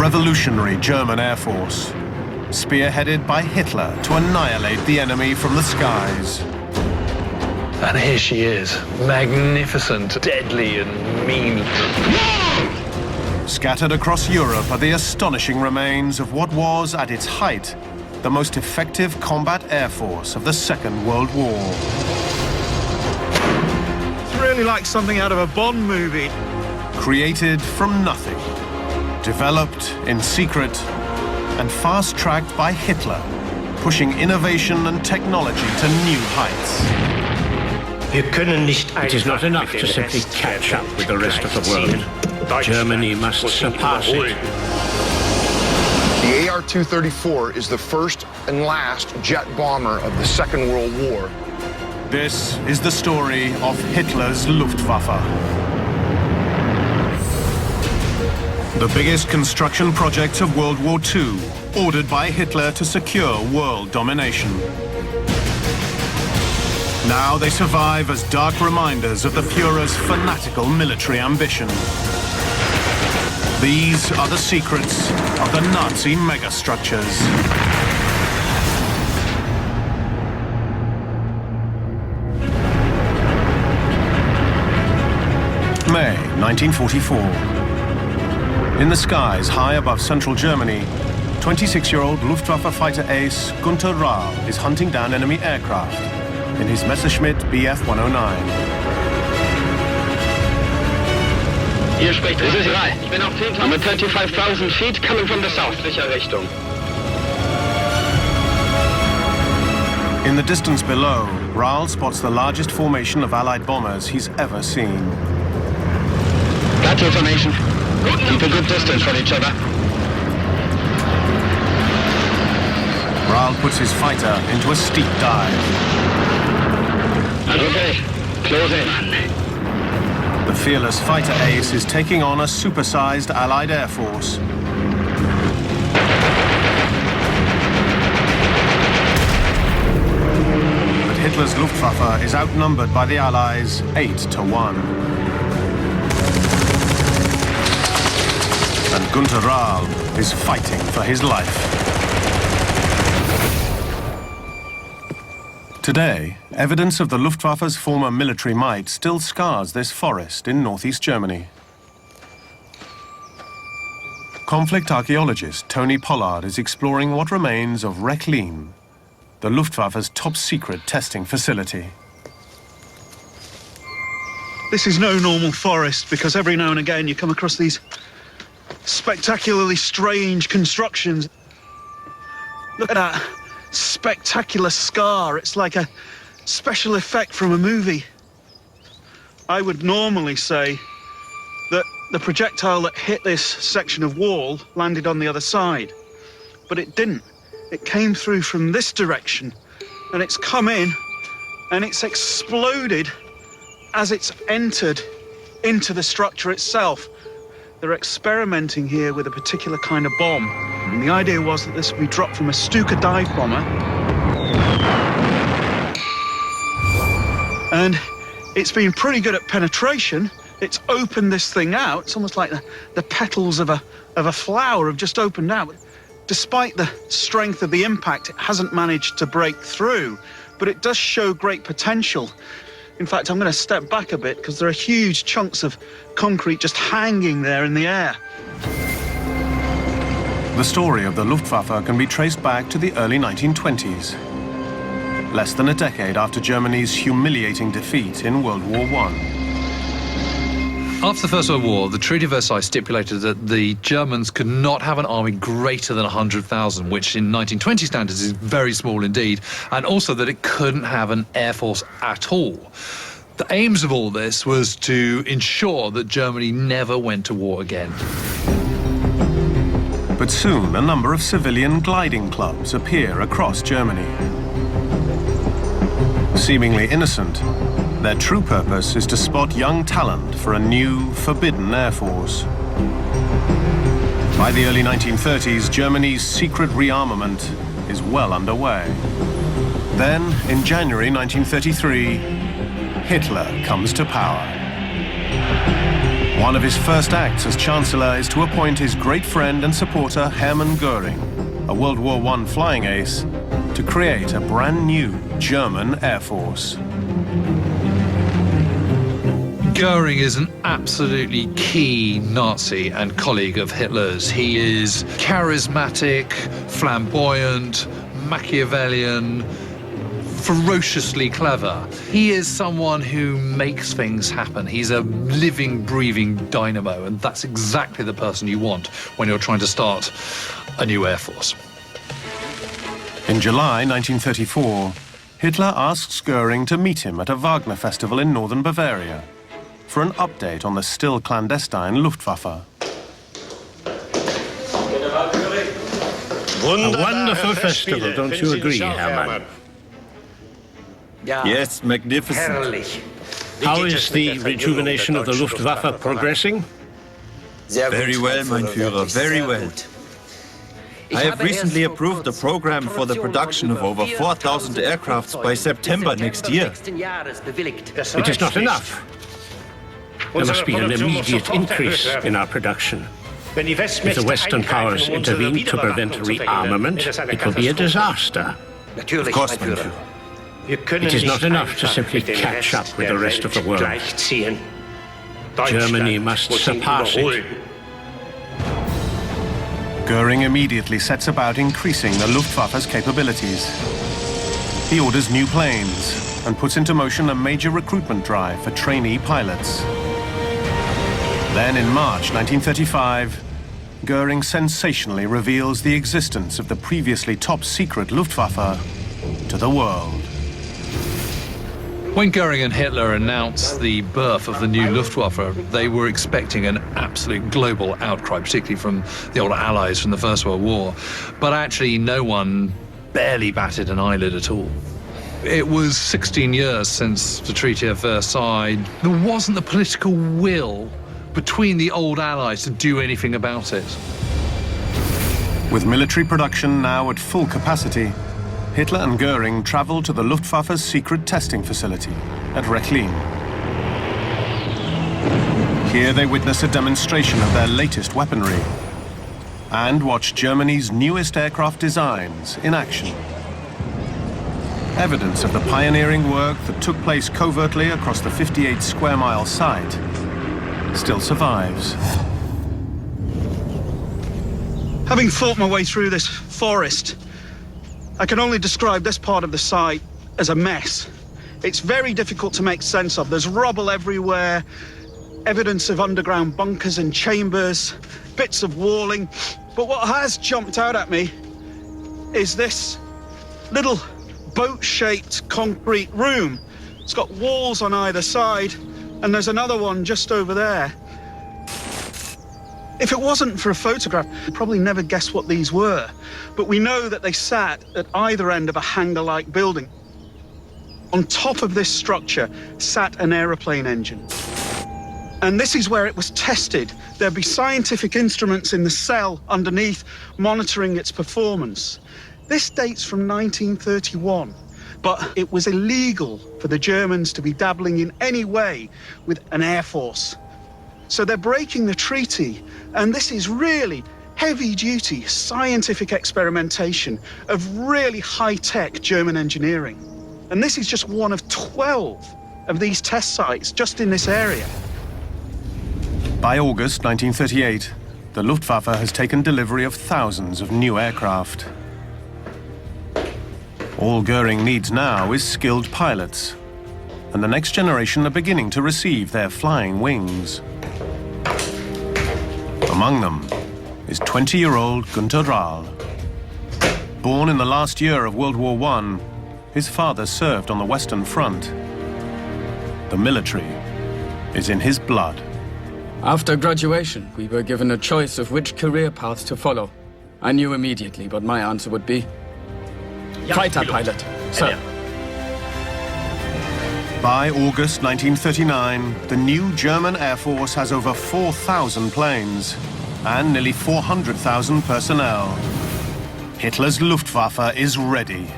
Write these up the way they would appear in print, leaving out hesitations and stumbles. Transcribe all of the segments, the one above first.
revolutionary German Air Force, spearheaded by Hitler to annihilate the enemy from the skies. And here she is, magnificent, deadly and mean. Scattered across Europe are the astonishing remains of what was, at its height, the most effective combat air force of the Second World War. It's really like something out of a Bond movie. Created from nothing, developed in secret, and fast-tracked by Hitler, pushing innovation and technology to new heights. It is not enough to simply catch up with the rest of the world. Germany must surpass it. The AR-234 is the first and last jet bomber of the Second World War. This is the story of Hitler's Luftwaffe. The biggest construction projects of World War II, ordered by Hitler to secure world domination. Now they survive as dark reminders of the Führer's fanatical military ambition. These are the secrets of the Nazi megastructures. May 1944. In the skies high above central Germany, 26-year-old Luftwaffe fighter ace Günter Rahl is hunting down enemy aircraft in his Messerschmitt Bf-109. Hier spricht This is Rahl. Ich bin auf 10.000. I'm at 35,000 feet coming from the south. Sicher Richtung. In the distance below, Rahl spots the largest formation of Allied bombers he's ever seen. Got information. Keep a good distance from each other. Rahl puts his fighter into a steep dive. Okay, close in. The fearless fighter ace is taking on a supersized Allied air force. But Hitler's Luftwaffe is outnumbered by the Allies 8-1. And Günter Rahl is fighting for his life. Today, evidence of the Luftwaffe's former military might still scars this forest in northeast Germany. Conflict archaeologist Tony Pollard is exploring what remains of Rechlin, the Luftwaffe's top-secret testing facility. This is no normal forest because every now and again you come across these spectacularly strange constructions. Look at that spectacular scar. It's like a special effect from a movie. I would normally say that the projectile that hit this section of wall landed on the other side, but it didn't. It came through from this direction, and it's come in, and it's exploded as it's entered into the structure itself. They're experimenting here with a particular kind of bomb. And the idea was that this would be dropped from a Stuka dive bomber. And it's been pretty good at penetration. It's opened this thing out. It's almost like the petals of a flower have just opened out. Despite the strength of the impact, it hasn't managed to break through, but it does show great potential. In fact, I'm going to step back a bit because there are huge chunks of concrete just hanging there in the air. The story of the Luftwaffe can be traced back to the early 1920s, less than a decade after Germany's humiliating defeat in World War I. After the First World War, the Treaty of Versailles stipulated that the Germans could not have an army greater than 100,000, which in 1920 standards is very small indeed, and also that it couldn't have an air force at all. The aims of all this was to ensure that Germany never went to war again. But soon, a number of civilian gliding clubs appear across Germany. Seemingly innocent, their true purpose is to spot young talent for a new, forbidden air force. By the early 1930s, Germany's secret rearmament is well underway. Then, in January 1933, Hitler comes to power. One of his first acts as Chancellor is to appoint his great friend and supporter Hermann Göring, a World War I flying ace, to create a brand new German Air Force. Göring is an absolutely key Nazi and colleague of Hitler's. He is charismatic, flamboyant, Machiavellian, ferociously clever. He is someone who makes things happen. He's a living, breathing dynamo, and that's exactly the person you want when you're trying to start a new air force. In July 1934, Hitler asks Göring to meet him at a Wagner festival in northern Bavaria for an update on the still clandestine Luftwaffe. A wonderful festival, don't you agree, Hermann? Yes, magnificent. How is the rejuvenation of the Luftwaffe progressing? Very well, mein Führer, very well. I have recently approved a program for the production of over 4,000 aircrafts by September next year. It is not enough. There must be an immediate increase in our production. If the Western powers intervene to prevent rearmament, it will be a disaster. Of course, mein Führer. It is not enough to simply catch up with the rest of the world. Germany must surpass it. Göring immediately sets about increasing the Luftwaffe's capabilities. He orders new planes and puts into motion a major recruitment drive for trainee pilots. Then in March 1935, Göring sensationally reveals the existence of the previously top-secret Luftwaffe to the world. When Göring and Hitler announced the birth of the new Luftwaffe, they were expecting an absolute global outcry, particularly from the old Allies from the First World War. But actually, no one barely batted an eyelid at all. It was 16 years since the Treaty of Versailles. There wasn't the political will between the old Allies to do anything about it. With military production now at full capacity, Hitler and Göring traveled to the Luftwaffe's secret testing facility at Rechlin. Here they witness a demonstration of their latest weaponry and watch Germany's newest aircraft designs in action. Evidence of the pioneering work that took place covertly across the 58-square-mile site still survives. Having fought my way through this forest, I can only describe this part of the site as a mess. It's very difficult to make sense of. There's rubble everywhere, evidence of underground bunkers and chambers, bits of walling. But what has jumped out at me is this little boat-shaped concrete room. It's got walls on either side, and there's another one just over there. If it wasn't for a photograph, you'd probably never guess what these were. But we know that they sat at either end of a hangar-like building. On top of this structure sat an aeroplane engine. And this is where it was tested. There'd be scientific instruments in the cell underneath monitoring its performance. This dates from 1931, but it was illegal for the Germans to be dabbling in any way with an air force. So they're breaking the treaty, and this is really heavy-duty scientific experimentation of really high-tech German engineering. And this is just one of 12 of these test sites just in this area. By August 1938, the Luftwaffe has taken delivery of thousands of new aircraft. All Göring needs now is skilled pilots, and the next generation are beginning to receive their flying wings. Among them is 20-year-old Günter Rahl. Born in the last year of World War I, his father served on the Western Front. The military is in his blood. After graduation, we were given a choice of which career path to follow. I knew immediately what my answer would be. Fighter pilot, sir. By August 1939, the new German Air Force has over 4,000 planes and nearly 400,000 personnel. Hitler's Luftwaffe is ready.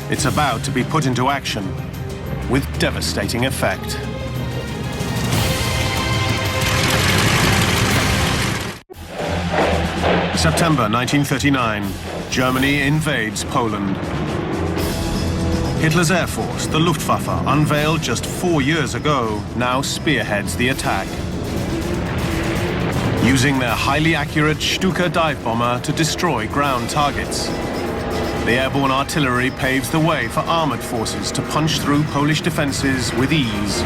It's about to be put into action with devastating effect. September 1939, Germany invades Poland. Hitler's air force, the Luftwaffe, unveiled just 4 years ago, now spearheads the attack. Using their highly accurate Stuka dive bomber to destroy ground targets. The airborne artillery paves the way for armored forces to punch through Polish defenses with ease.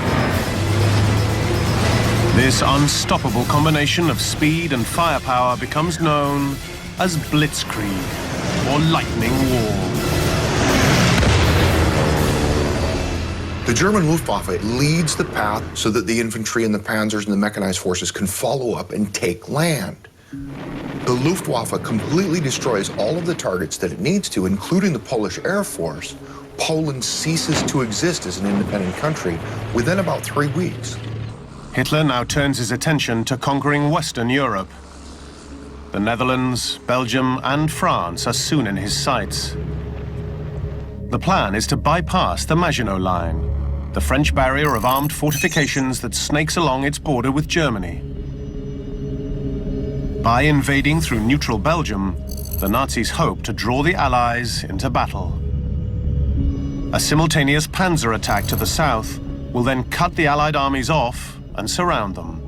This unstoppable combination of speed and firepower becomes known as Blitzkrieg, or Lightning War. The German Luftwaffe leads the path so that the infantry and the panzers and the mechanized forces can follow up and take land. The Luftwaffe completely destroys all of the targets that it needs to, including the Polish Air Force. Poland ceases to exist as an independent country within about 3 weeks. Hitler now turns his attention to conquering Western Europe. The Netherlands, Belgium, and France are soon in his sights. The plan is to bypass the Maginot Line, the French barrier of armed fortifications that snakes along its border with Germany. By invading through neutral Belgium, the Nazis hope to draw the Allies into battle. A simultaneous panzer attack to the south will then cut the Allied armies off and surround them.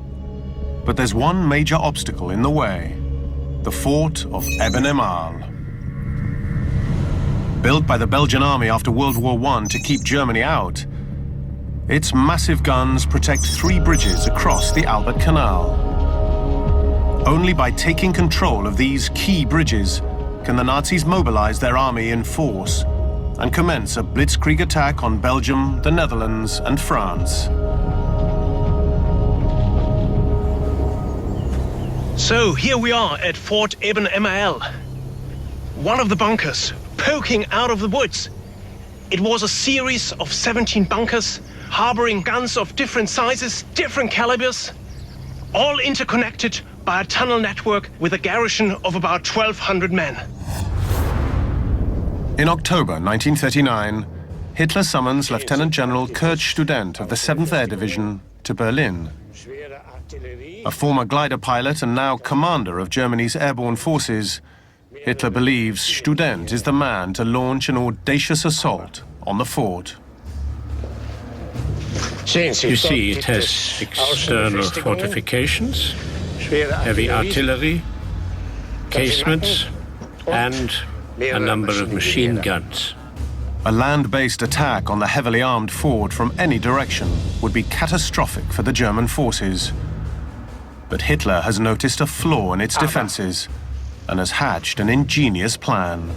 But there's one major obstacle in the way: the fort of Eben-Emael. Built by the Belgian army after World War I to keep Germany out, its massive guns protect 3 bridges across the Albert Canal. Only by taking control of these key bridges can the Nazis mobilize their army in force and commence a blitzkrieg attack on Belgium, the Netherlands, and France. So here we are at Fort Eben-Emael, one of the bunkers poking out of the woods. It was a series of 17 bunkers harboring guns of different sizes, different calibers, all interconnected by a tunnel network with a garrison of about 1,200 men. In October 1939, Hitler summons Lieutenant General Kurt Student of the 7th Air Division to Berlin. A former glider pilot and now commander of Germany's airborne forces, Hitler believes Student is the man to launch an audacious assault on the fort. You see, it has external fortifications, heavy artillery, casements, and a number of machine guns. A land-based attack on the heavily armed fort from any direction would be catastrophic for the German forces. But Hitler has noticed a flaw in its defenses and has hatched an ingenious plan.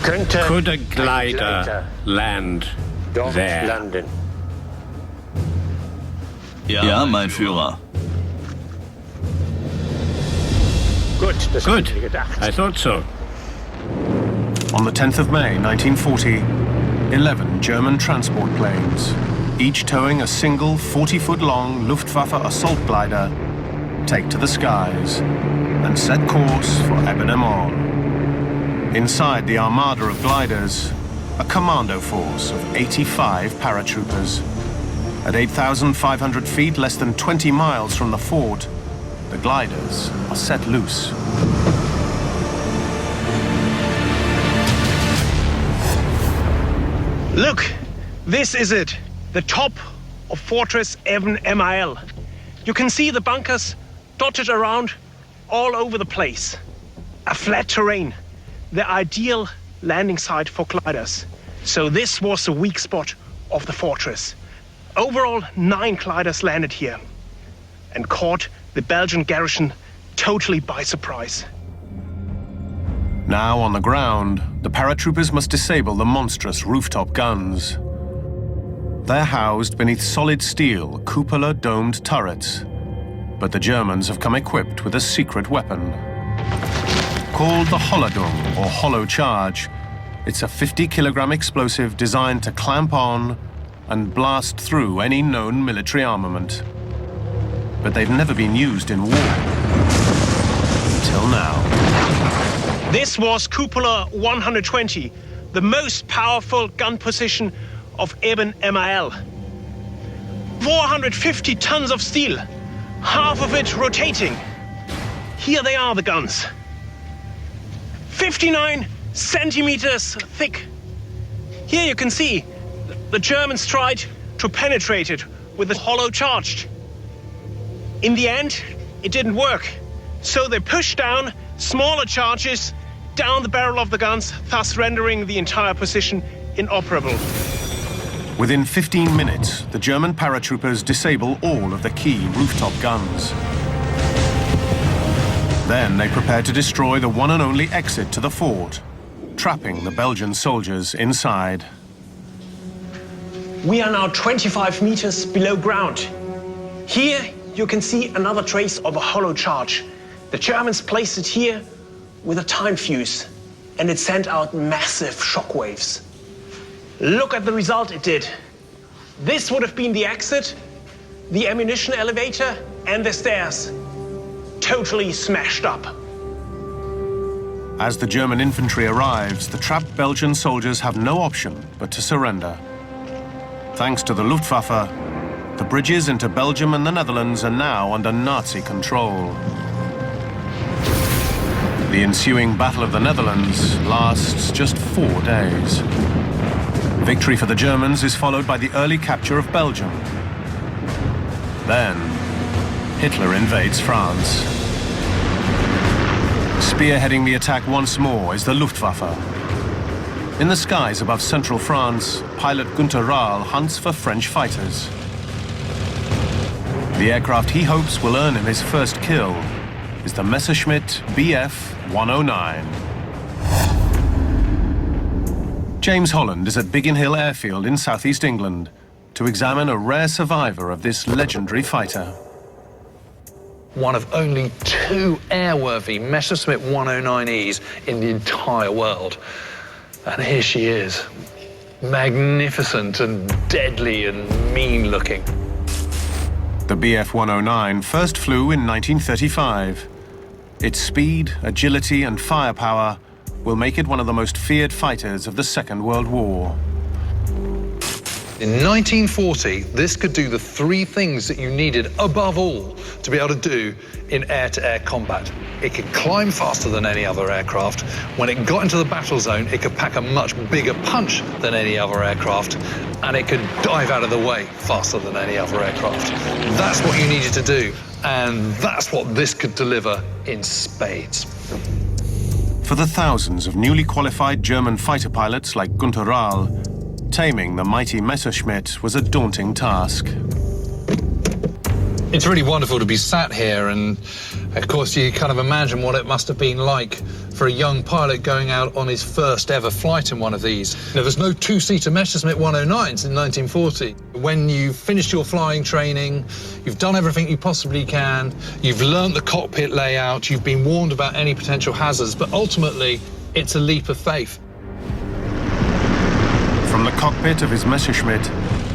Could a glider land there? Ja, mein Führer. Good. I thought so. On the 10th of May, 1940, 11 German transport planes, each towing a single 40-foot-long Luftwaffe assault glider, take to the skies and set course for Eben-Emael. Inside the armada of gliders, a commando force of 85 paratroopers. At 8,500 feet, less than 20 miles from the fort, the gliders are set loose. Look, this is it, the top of Fortress Eben-Emael. You can see the bunkers dotted around all over the place. A flat terrain, the ideal landing site for gliders. So this was the weak spot of the fortress. Overall, 9 gliders landed here and caught the Belgian garrison totally by surprise. Now on the ground, the paratroopers must disable the monstrous rooftop guns. They're housed beneath solid steel, cupola-domed turrets. But the Germans have come equipped with a secret weapon. Called the Holodung, or hollow charge, it's a 50-kilogram explosive designed to clamp on and blast through any known military armament. But they've never been used in war. Until now. This was Cupola 120, the most powerful gun position of Eben-Emael. 450 tons of steel, half of it rotating. Here they are, the guns. 59 centimeters thick. Here you can see the Germans tried to penetrate it with a hollow charge. In the end, it didn't work. So they pushed down smaller charges down the barrel of the guns, thus rendering the entire position inoperable. Within 15 minutes, the German paratroopers disable all of the key rooftop guns. Then they prepare to destroy the one and only exit to the fort, trapping the Belgian soldiers inside. We are now 25 meters below ground. Here you can see another trace of a hollow charge. The Germans placed it here with a time fuse, and it sent out massive shockwaves. Look at the result it did. This would have been the exit, the ammunition elevator, and the stairs. Totally smashed up. As the German infantry arrives, the trapped Belgian soldiers have no option but to surrender. Thanks to the Luftwaffe, the bridges into Belgium and the Netherlands are now under Nazi control. The ensuing Battle of the Netherlands lasts just 4 days. Victory for the Germans is followed by the early capture of Belgium. Then, Hitler invades France. Spearheading the attack once more is the Luftwaffe. In the skies above central France, pilot Günter Rahl hunts for French fighters. The aircraft he hopes will earn him his first kill is the Messerschmitt Bf 109. James Holland is at Biggin Hill Airfield in southeast England to examine a rare survivor of this legendary fighter. One of only 2 airworthy Messerschmitt 109Es in the entire world. And here she is, magnificent and deadly and mean-looking. The Bf 109 first flew in 1935. Its speed, agility, and firepower will make it one of the most feared fighters of the Second World War. In 1940, this could do the 3 things that you needed above all to be able to do in air-to-air combat. It could climb faster than any other aircraft. When it got into the battle zone, it could pack a much bigger punch than any other aircraft, and it could dive out of the way faster than any other aircraft. That's what you needed to do, and that's what this could deliver in spades. For the thousands of newly qualified German fighter pilots like Günter Rahl, taming the mighty Messerschmitt was a daunting task. It's really wonderful to be sat here, and of course you kind of imagine what it must have been like for a young pilot going out on his first ever flight in one of these. Now, there's no 2-seater Messerschmitt 109s in 1940. When you've finished your flying training, you've done everything you possibly can, you've learnt the cockpit layout, you've been warned about any potential hazards, but ultimately it's a leap of faith. From the cockpit of his Messerschmitt,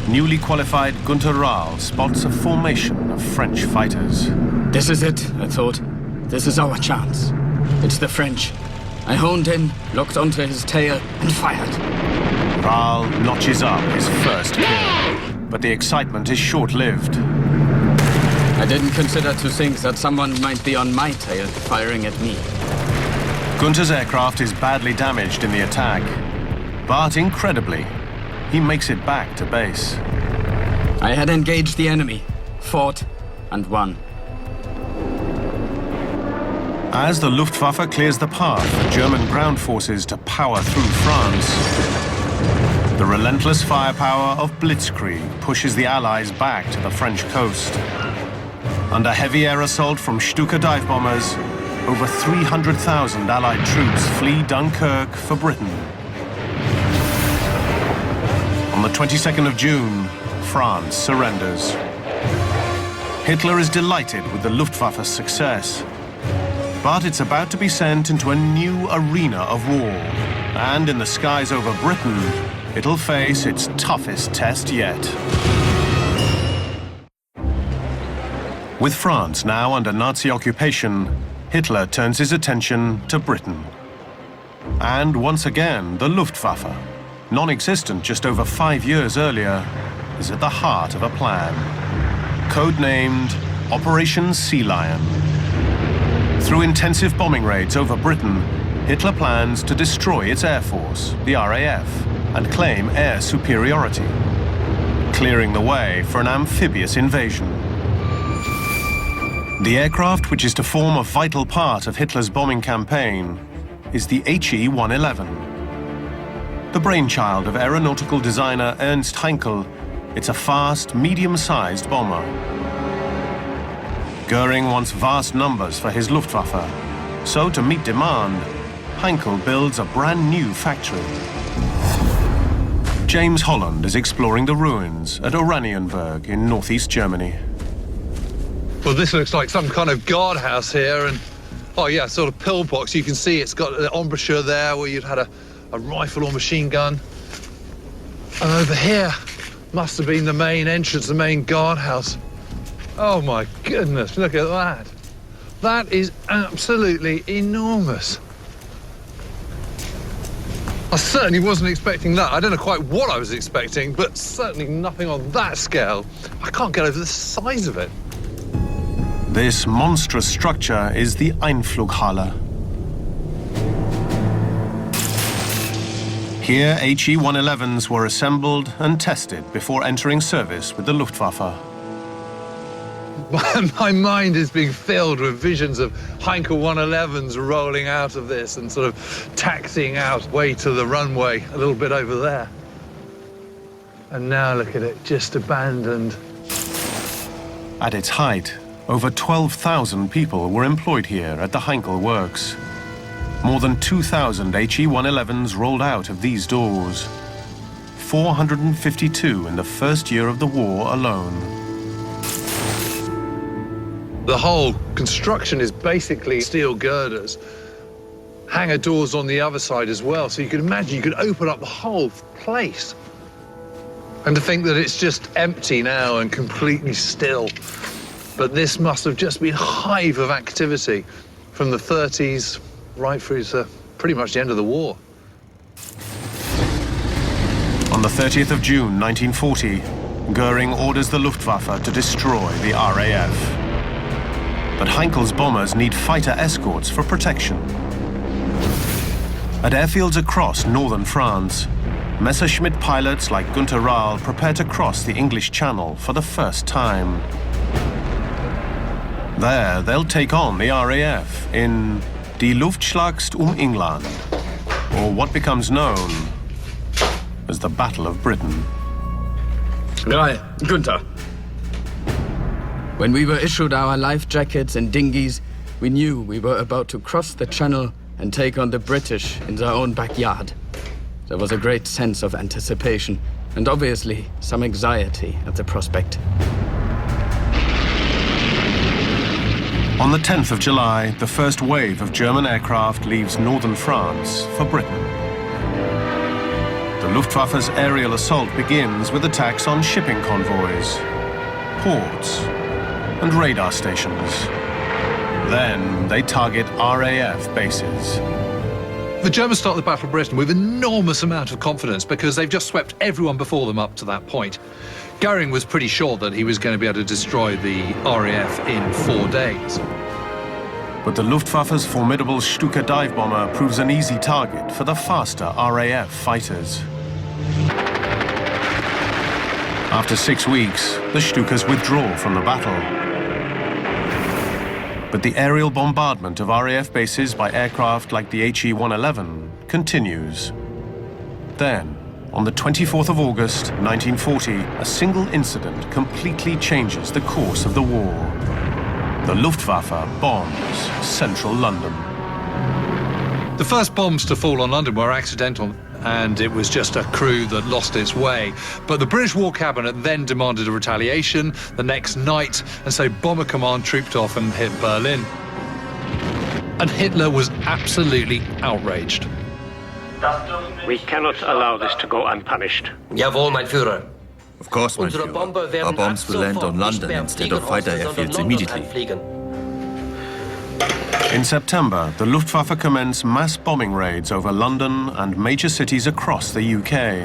newly qualified Günter Rahl spots a formation of French fighters. This is it, I thought. This is our chance. It's the French. I honed in, looked onto his tail, and fired. Rahl notches up his first kill, but the excitement is short-lived. I didn't consider to think that someone might be on my tail firing at me. Günter's aircraft is badly damaged in the attack, but incredibly, he makes it back to base. I had engaged the enemy, fought, and won. As the Luftwaffe clears the path for German ground forces to power through France, the relentless firepower of Blitzkrieg pushes the Allies back to the French coast. Under heavy air assault from Stuka dive bombers, over 300,000 Allied troops flee Dunkirk for Britain. On the 22nd of June, France surrenders. Hitler is delighted with the Luftwaffe's success, but it's about to be sent into a new arena of war, and in the skies over Britain, it'll face its toughest test yet. With France now under Nazi occupation, Hitler turns his attention to Britain. And once again, the Luftwaffe, non-existent just over 5 years earlier, is at the heart of a plan, codenamed Operation Sea Lion. Through intensive bombing raids over Britain, Hitler plans to destroy its air force, the RAF, and claim air superiority, clearing the way for an amphibious invasion. The aircraft which is to form a vital part of Hitler's bombing campaign is the HE-111. The brainchild of aeronautical designer Ernst Heinkel, it's a fast, medium-sized bomber. Goering wants vast numbers for his Luftwaffe, so to meet demand, Heinkel builds a brand new factory. James Holland is exploring the ruins at Oranienburg in northeast Germany. Well, this looks like some kind of guardhouse here, and oh yeah, sort of pillbox. You can see it's got the embouchure there where you'd had a rifle or machine gun. And over here must have been the main entrance, the main guardhouse. Oh my goodness, look at that. That is absolutely enormous. I certainly wasn't expecting that. I don't know quite what I was expecting, but certainly nothing on that scale. I can't get over the size of it. This monstrous structure is the Einflughalle. Here, HE-111s were assembled and tested before entering service with the Luftwaffe. My mind is being filled with visions of Heinkel 111s rolling out of this and sort of taxiing out way to the runway a little bit over there. And now look at it, just abandoned. At its height, over 12,000 people were employed here at the Heinkel works. More than 2,000 HE-111s rolled out of these doors. 452 in the first year of the war alone. The whole construction is basically steel girders. Hangar doors on the other side as well, so you can imagine you could open up the whole place. And to think that it's just empty now and completely still. But this must have just been a hive of activity from the 30s right through to pretty much the end of the war. On the 30th of June 1940, Goering orders the Luftwaffe to destroy the RAF. But Heinkel's bombers need fighter escorts for protection. At airfields across northern France, Messerschmitt pilots like Günter Rahl prepare to cross the English Channel for the first time. There, they'll take on the RAF in Die Luftschlacht England, or what becomes known as the Battle of Britain. Right, Günther. When we were issued our life jackets and dinghies, we knew we were about to cross the channel and take on the British in their own backyard. There was a great sense of anticipation and obviously some anxiety at the prospect. On the 10th of July, the first wave of German aircraft leaves northern France for Britain. The Luftwaffe's aerial assault begins with attacks on shipping convoys, ports, and radar stations. Then they target RAF bases. The Germans start the Battle of Britain with enormous amount of confidence because they've just swept everyone before them up to that point. Goering was pretty sure that he was going to be able to destroy the RAF in 4 days. But the Luftwaffe's formidable Stuka dive bomber proves an easy target for the faster RAF fighters. After 6 weeks, the Stukas withdraw from the battle. But the aerial bombardment of RAF bases by aircraft like the HE-111 continues. Then, on the 24th of August, 1940, a single incident completely changes the course of the war. The Luftwaffe bombs central London. The first bombs to fall on London were accidental, and it was just a crew that lost its way. But the British War Cabinet then demanded a retaliation the next night, and so Bomber Command trooped off and hit Berlin. And Hitler was absolutely outraged. We cannot allow this to go unpunished. Jawohl, mein Führer. Of course, my Führer. Our bombs will land on London instead of fighter airfields immediately. In September, the Luftwaffe commence mass bombing raids over London and major cities across the UK.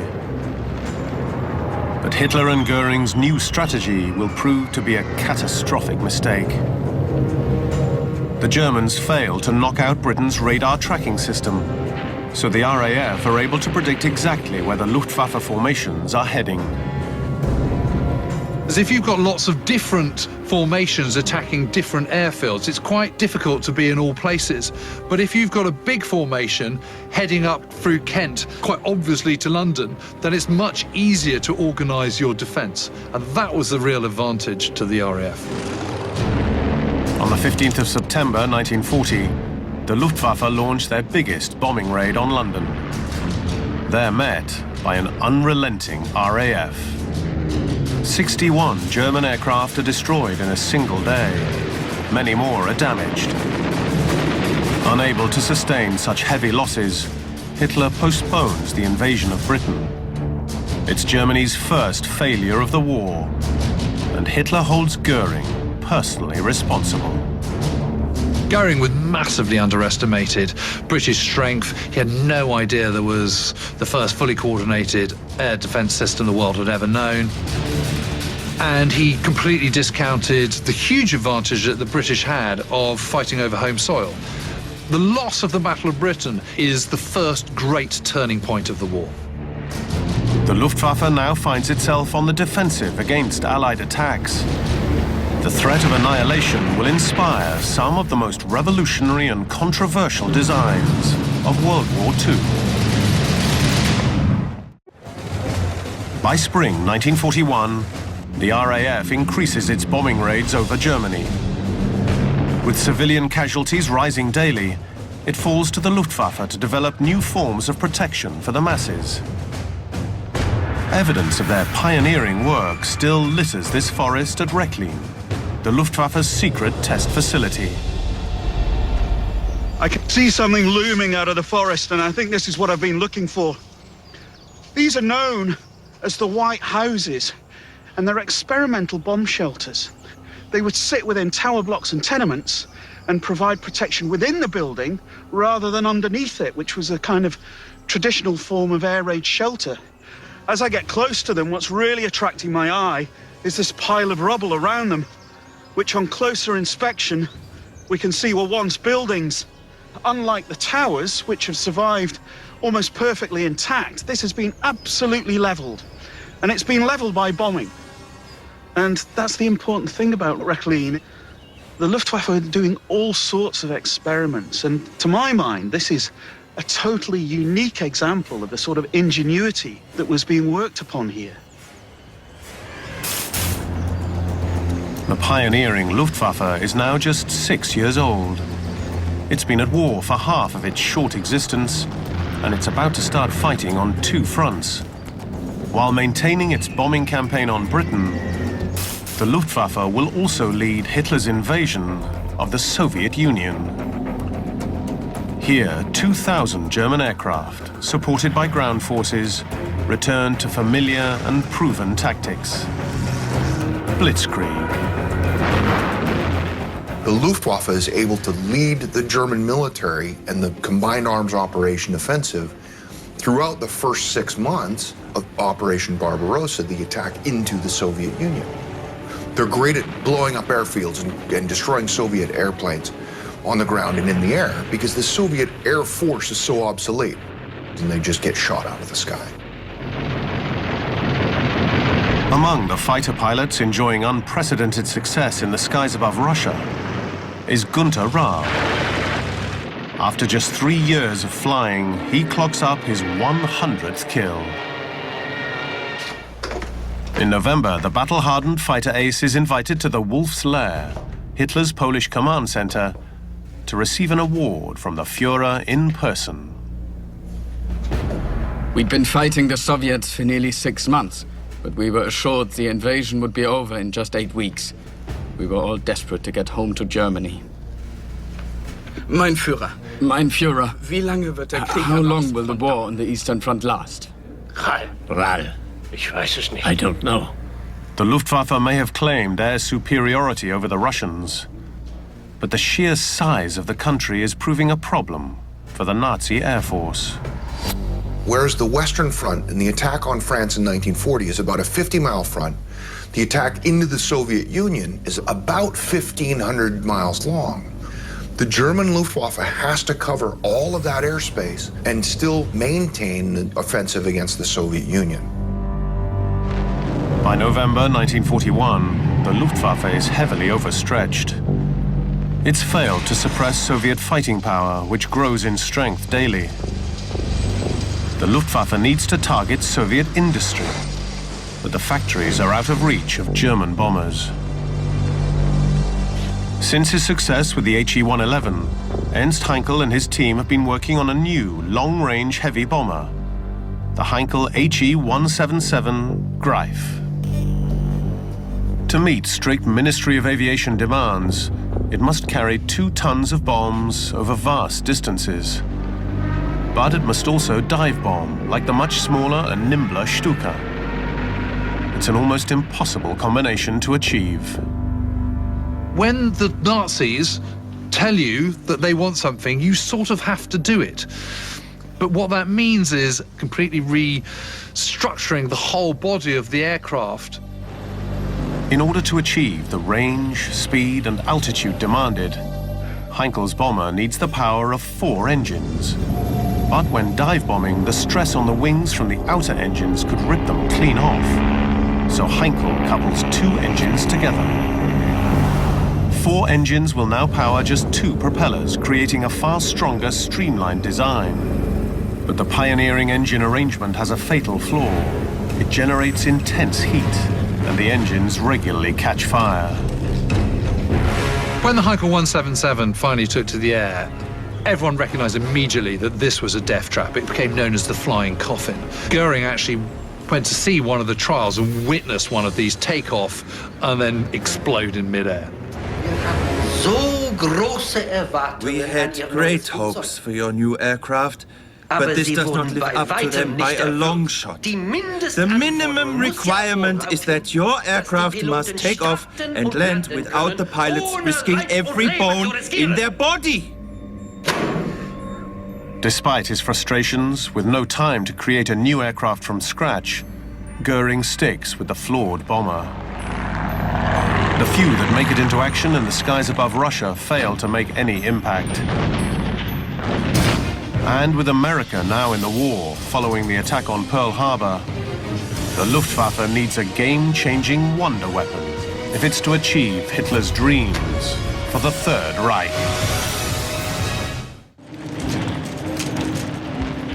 But Hitler and Goering's new strategy will prove to be a catastrophic mistake. The Germans failed to knock out Britain's radar tracking system, so the RAF are able to predict exactly where the Luftwaffe formations are heading. As if you've got lots of different formations attacking different airfields, it's quite difficult to be in all places. But if you've got a big formation heading up through Kent, quite obviously to London, then it's much easier to organise your defence. And that was the real advantage to the RAF. On the 15th of September 1940, the Luftwaffe launched their biggest bombing raid on London. They're met by an unrelenting RAF. 61 German aircraft are destroyed in a single day. Many more are damaged. Unable to sustain such heavy losses, Hitler postpones the invasion of Britain. It's Germany's first failure of the war, and Hitler holds Goering personally responsible. Goering was massively underestimated British strength. He had no idea there was the first fully coordinated air defence system the world had ever known. And he completely discounted the huge advantage that the British had of fighting over home soil. The loss of the Battle of Britain is the first great turning point of the war. The Luftwaffe now finds itself on the defensive against Allied attacks. The threat of annihilation will inspire some of the most revolutionary and controversial designs of World War II. By spring 1941, the RAF increases its bombing raids over Germany. With civilian casualties rising daily, it falls to the Luftwaffe to develop new forms of protection for the masses. Evidence of their pioneering work still litters this forest at Rechlin, the Luftwaffe's secret test facility. I can see something looming out of the forest, and I think this is what I've been looking for. These are known as the White Houses, and they're experimental bomb shelters. They would sit within tower blocks and tenements and provide protection within the building rather than underneath it, which was a kind of traditional form of air raid shelter. As I get close to them, what's really attracting my eye is this pile of rubble around them, which on closer inspection, we can see were once buildings. Unlike the towers, which have survived almost perfectly intact, this has been absolutely leveled. And it's been leveled by bombing. And that's the important thing about Rechlin. The Luftwaffe are doing all sorts of experiments. And to my mind, this is a totally unique example of the sort of ingenuity that was being worked upon here. The pioneering Luftwaffe is now just 6 years old. It's been at war for half of its short existence, and it's about to start fighting on two fronts. While maintaining its bombing campaign on Britain, the Luftwaffe will also lead Hitler's invasion of the Soviet Union. Here, 2,000 German aircraft, supported by ground forces, return to familiar and proven tactics. Blitzkrieg. The Luftwaffe is able to lead the German military and the Combined Arms Operation Offensive throughout the first 6 months of Operation Barbarossa, the attack into the Soviet Union. They're great at blowing up airfields and destroying Soviet airplanes on the ground and in the air because the Soviet Air Force is so obsolete, and they just get shot out of the sky. Among the fighter pilots enjoying unprecedented success in the skies above Russia is Günter Raab. After just 3 years of flying, he clocks up his 100th kill. In November, the battle-hardened fighter ace is invited to the Wolf's Lair, Hitler's Polish command center, to receive an award from the Führer in person. We'd been fighting the Soviets for nearly 6 months, but we were assured the invasion would be over in just 8 weeks. We were all desperate to get home to Germany. Mein Führer. Mein Führer. Wie lange wird der Krieg? How long will the war on the Eastern Front last? Ral. Ich weiß es nicht. I don't know. The Luftwaffe may have claimed air superiority over the Russians, but the sheer size of the country is proving a problem for the Nazi Air Force. Whereas the Western Front and the attack on France in 1940 is about a 50-mile front, the attack into the Soviet Union is about 1,500 miles long. The German Luftwaffe has to cover all of that airspace and still maintain the offensive against the Soviet Union. By November 1941, the Luftwaffe is heavily overstretched. It's failed to suppress Soviet fighting power, which grows in strength daily. The Luftwaffe needs to target Soviet industry, but the factories are out of reach of German bombers. Since his success with the HE-111, Ernst Heinkel and his team have been working on a new long-range heavy bomber, the Heinkel HE-177 Greif. To meet strict Ministry of Aviation demands, it must carry 2 tons of bombs over vast distances. But it must also dive bomb, like the much smaller and nimbler Stuka. It's an almost impossible combination to achieve. When the Nazis tell you that they want something, you sort of have to do it. But what that means is completely restructuring the whole body of the aircraft. In order to achieve the range, speed, and altitude demanded, Heinkel's bomber needs the power of 4 engines. But when dive bombing, the stress on the wings from the outer engines could rip them clean off. So Heinkel couples 2 engines together. 4 engines will now power just 2 propellers, creating a far stronger, streamlined design. But the pioneering engine arrangement has a fatal flaw. It generates intense heat, and the engines regularly catch fire. When the Heinkel 177 finally took to the air, everyone recognized immediately that this was a death trap. It became known as the flying coffin. Goering actually went to see one of the trials and witnessed one of these take off and then explode in midair. We had great hopes for your new aircraft, but this does not live up to them by a long shot. The minimum requirement is that your aircraft must take off and land without the pilots risking every bone in their body. Despite his frustrations, with no time to create a new aircraft from scratch, Goering sticks with the flawed bomber. The few that make it into action in the skies above Russia fail to make any impact. And with America now in the war, following the attack on Pearl Harbor, the Luftwaffe needs a game-changing wonder weapon if it's to achieve Hitler's dreams for the Third Reich.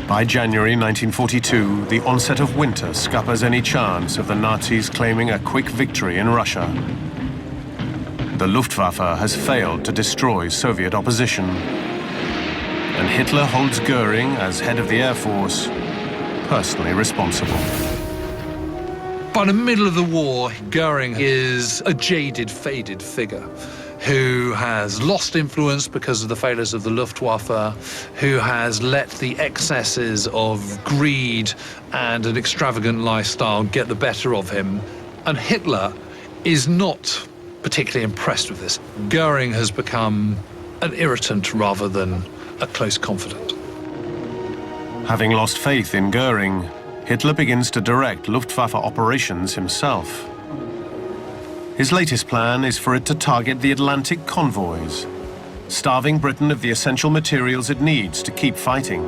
By January 1942, the onset of winter scuppers any chance of the Nazis claiming a quick victory in Russia. The Luftwaffe has failed to destroy Soviet opposition, and Hitler holds Goering, as head of the Air Force, personally responsible. By the middle of the war, Goering is a jaded, faded figure who has lost influence because of the failures of the Luftwaffe, who has let the excesses of greed and an extravagant lifestyle get the better of him. And Hitler is not particularly impressed with this. Goering has become an irritant rather than a close confidant. Having lost faith in Goering, Hitler begins to direct Luftwaffe operations himself. His latest plan is for it to target the Atlantic convoys, starving Britain of the essential materials it needs to keep fighting.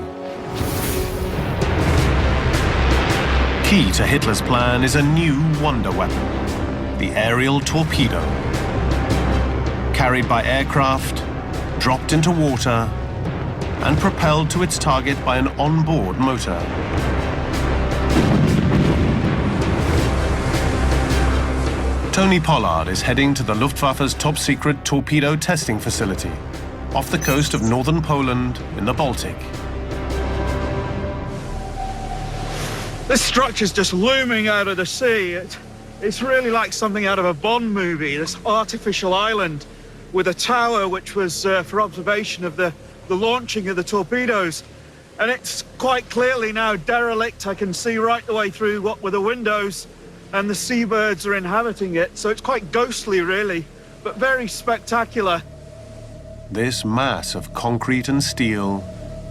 Key to Hitler's plan is a new wonder weapon, the aerial torpedo. Carried by aircraft, dropped into water, and propelled to its target by an onboard motor. Tony Pollard is heading to the Luftwaffe's top-secret torpedo testing facility off the coast of northern Poland in the Baltic. This structure's just looming out of the sea. It's really like something out of a Bond movie, this artificial island with a tower which was for observation of the launching of the torpedoes. And it's quite clearly now derelict. I can see right the way through what were the windows, and the seabirds are inhabiting it. So it's quite ghostly, really, but very spectacular. This mass of concrete and steel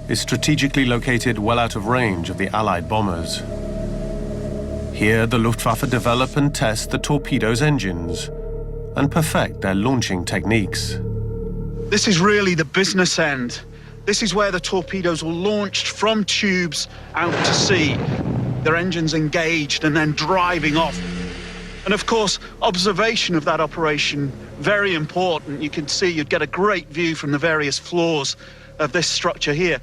is strategically located well out of range of the Allied bombers. Here, the Luftwaffe develop and test the torpedo's engines and perfect their launching techniques. This is really the business end. This is where the torpedoes were launched from tubes out to sea, their engines engaged and then driving off. And of course, observation of that operation, very important. You can see, you'd get a great view from the various floors of this structure here.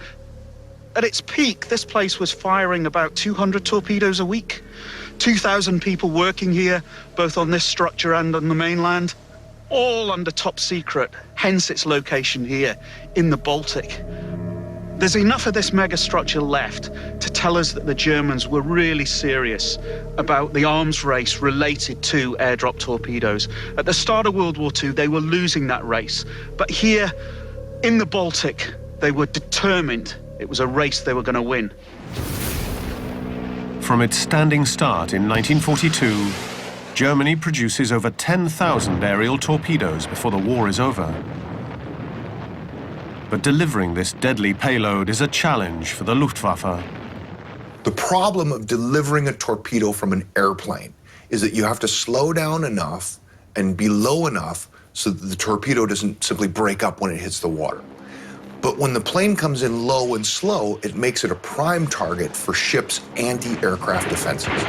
At its peak, this place was firing about 200 torpedoes a week. 2,000 people working here, both on this structure and on the mainland, all under top secret, hence its location here in the Baltic. There's enough of this megastructure left to tell us that the Germans were really serious about the arms race related to airdrop torpedoes. At the start of World War II, they were losing that race. But here in the Baltic, they were determined it was a race they were going to win. From its standing start in 1942, Germany produces over 10,000 aerial torpedoes before the war is over. But delivering this deadly payload is a challenge for the Luftwaffe. The problem of delivering a torpedo from an airplane is that you have to slow down enough and be low enough so that the torpedo doesn't simply break up when it hits the water. But when the plane comes in low and slow, it makes it a prime target for ships' anti-aircraft defenses.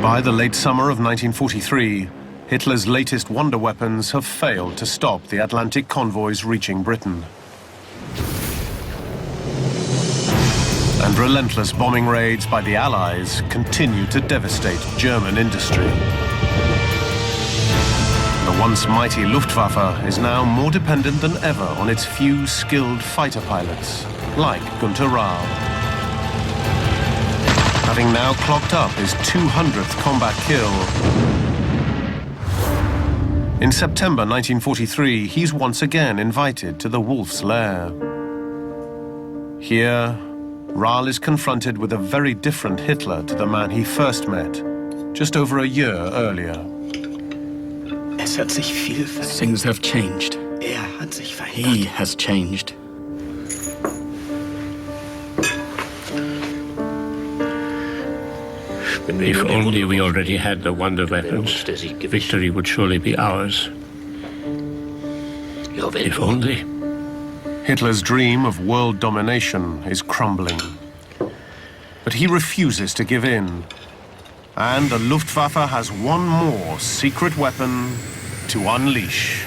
By the late summer of 1943, Hitler's latest wonder weapons have failed to stop the Atlantic convoys reaching Britain. And relentless bombing raids by the Allies continue to devastate German industry. The once mighty Luftwaffe is now more dependent than ever on its few skilled fighter pilots, like Günter Rahl. Having now clocked up his 200th combat kill, in September 1943, he's once again invited to the Wolf's Lair. Here, Rahl is confronted with a very different Hitler to the man he first met, just over a year earlier. Things have changed. He has changed. If only we already had the wonder weapons, victory would surely be ours. If only. Hitler's dream of world domination is crumbling. But he refuses to give in. And the Luftwaffe has one more secret weapon to unleash.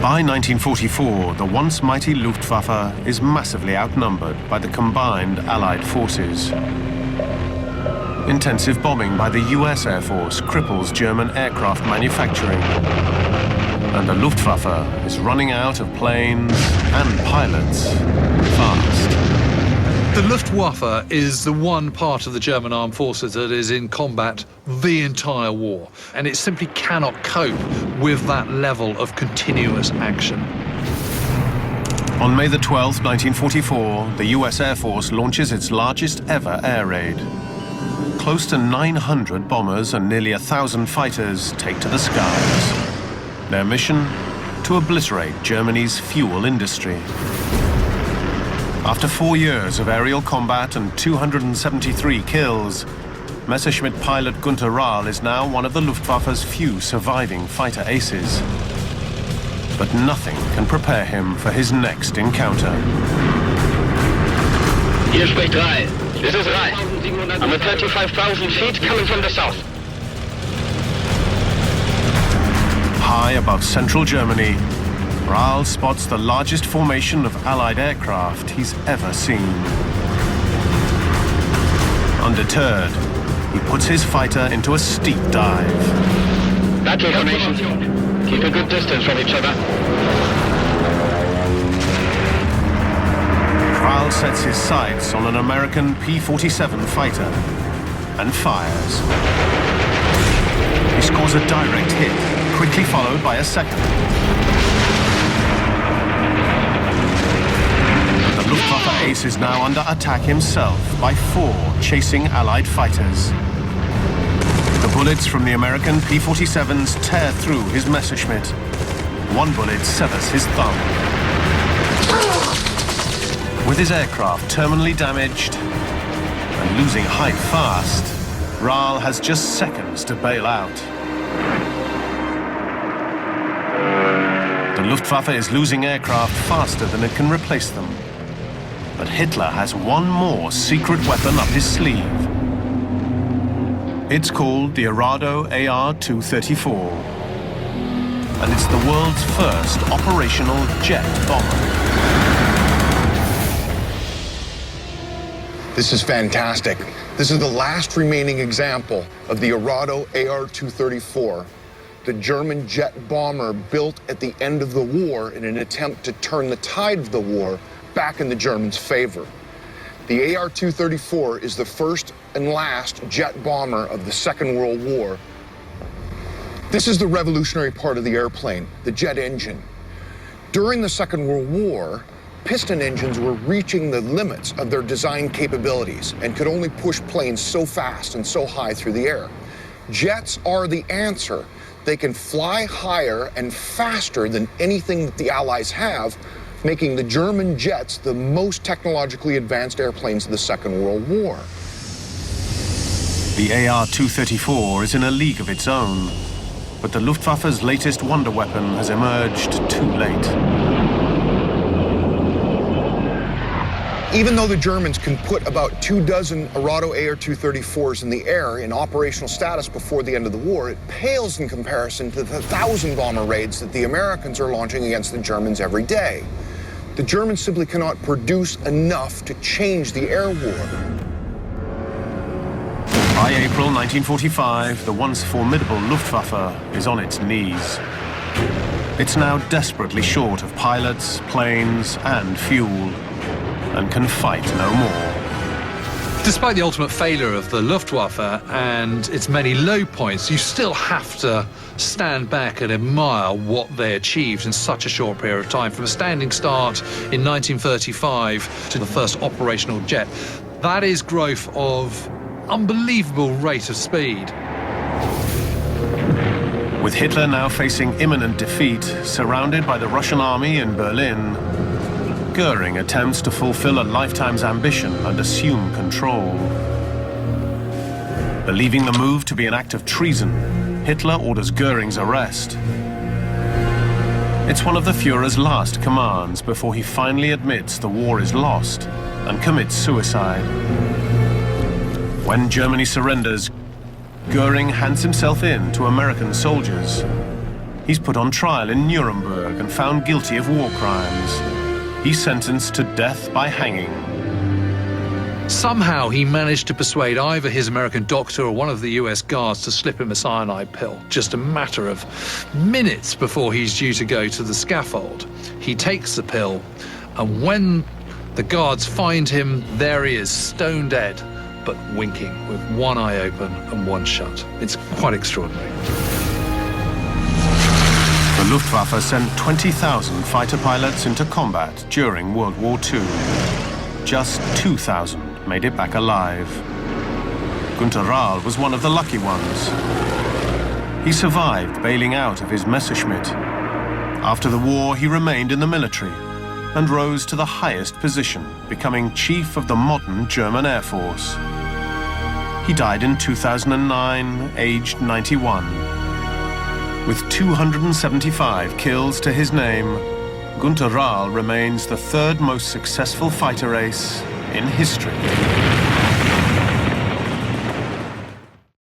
By 1944, the once mighty Luftwaffe is massively outnumbered by the combined Allied forces. Intensive bombing by the US Air Force cripples German aircraft manufacturing. And the Luftwaffe is running out of planes and pilots fast. The Luftwaffe is the one part of the German armed forces that is in combat the entire war, and it simply cannot cope with that level of continuous action. On May the 12th, 1944, the US Air Force launches its largest ever air raid. Close to 900 bombers and nearly 1,000 fighters take to the skies. Their mission? To obliterate Germany's fuel industry. After 4 years of aerial combat and 273 kills, Messerschmitt pilot Günter Rahl is now one of the Luftwaffe's few surviving fighter aces. But nothing can prepare him for his next encounter. Hier spricht Rahl. This is Rahl. I'm at 35,000 feet coming from the south. High above central Germany, Rahl spots the largest formation of Allied aircraft he's ever seen. Undeterred, he puts his fighter into a steep dive. Battle formation. Keep a good distance from each other. Rahl sets his sights on an American P-47 fighter and fires. He scores a direct hit, quickly followed by a second. The Luftwaffe ace is now under attack himself by 4 chasing Allied fighters. The bullets from the American P-47s tear through his Messerschmitt. One bullet severs his thumb. With his aircraft terminally damaged and losing height fast, Rahl has just seconds to bail out. The Luftwaffe is losing aircraft faster than it can replace them. But Hitler has one more secret weapon up his sleeve. It's called the Arado AR-234. And it's the world's first operational jet bomber. This is fantastic. This is the last remaining example of the Arado AR-234, the German jet bomber built at the end of the war in an attempt to turn the tide of the war back in the Germans' favor. The AR-234 is the first and last jet bomber of the Second World War. This is the revolutionary part of the airplane, the jet engine. During the Second World War, piston engines were reaching the limits of their design capabilities and could only push planes so fast and so high through the air. Jets are the answer. They can fly higher and faster than anything that the Allies have, making the German jets the most technologically advanced airplanes of the Second World War. The AR-234 is in a league of its own, but the Luftwaffe's latest wonder weapon has emerged too late. Even though the Germans can put about 24 Arado AR-234s in the air in operational status before the end of the war, it pales in comparison to the 1,000 bomber raids that the Americans are launching against the Germans every day. The Germans simply cannot produce enough to change the air war. By April 1945, the once formidable Luftwaffe is on its knees. It's now desperately short of pilots, planes, and fuel, and can fight no more. Despite the ultimate failure of the Luftwaffe and its many low points, you still have to stand back and admire what they achieved in such a short period of time. From a standing start in 1935 to the first operational jet, that is growth of unbelievable rate of speed. With Hitler now facing imminent defeat, surrounded by the Russian army in Berlin, Goering attempts to fulfill a lifetime's ambition and assume control. Believing the move to be an act of treason, Hitler orders Goering's arrest. It's one of the Führer's last commands before he finally admits the war is lost and commits suicide. When Germany surrenders, Goering hands himself in to American soldiers. He's put on trial in Nuremberg and found guilty of war crimes. He's sentenced to death by hanging. Somehow he managed to persuade either his American doctor or one of the US guards to slip him a cyanide pill, just a matter of minutes before he's due to go to the scaffold. He takes the pill, and when the guards find him, there he is, stone dead, but winking, with one eye open and one shut. It's quite extraordinary. The Luftwaffe sent 20,000 fighter pilots into combat during World War II. Just 2,000 made it back alive. Günter Rahl was one of the lucky ones. He survived bailing out of his Messerschmitt. After the war, he remained in the military and rose to the highest position, becoming chief of the modern German Air Force. He died in 2009, aged 91. With 275 kills to his name, Günter Rahl remains the third most successful fighter ace in history.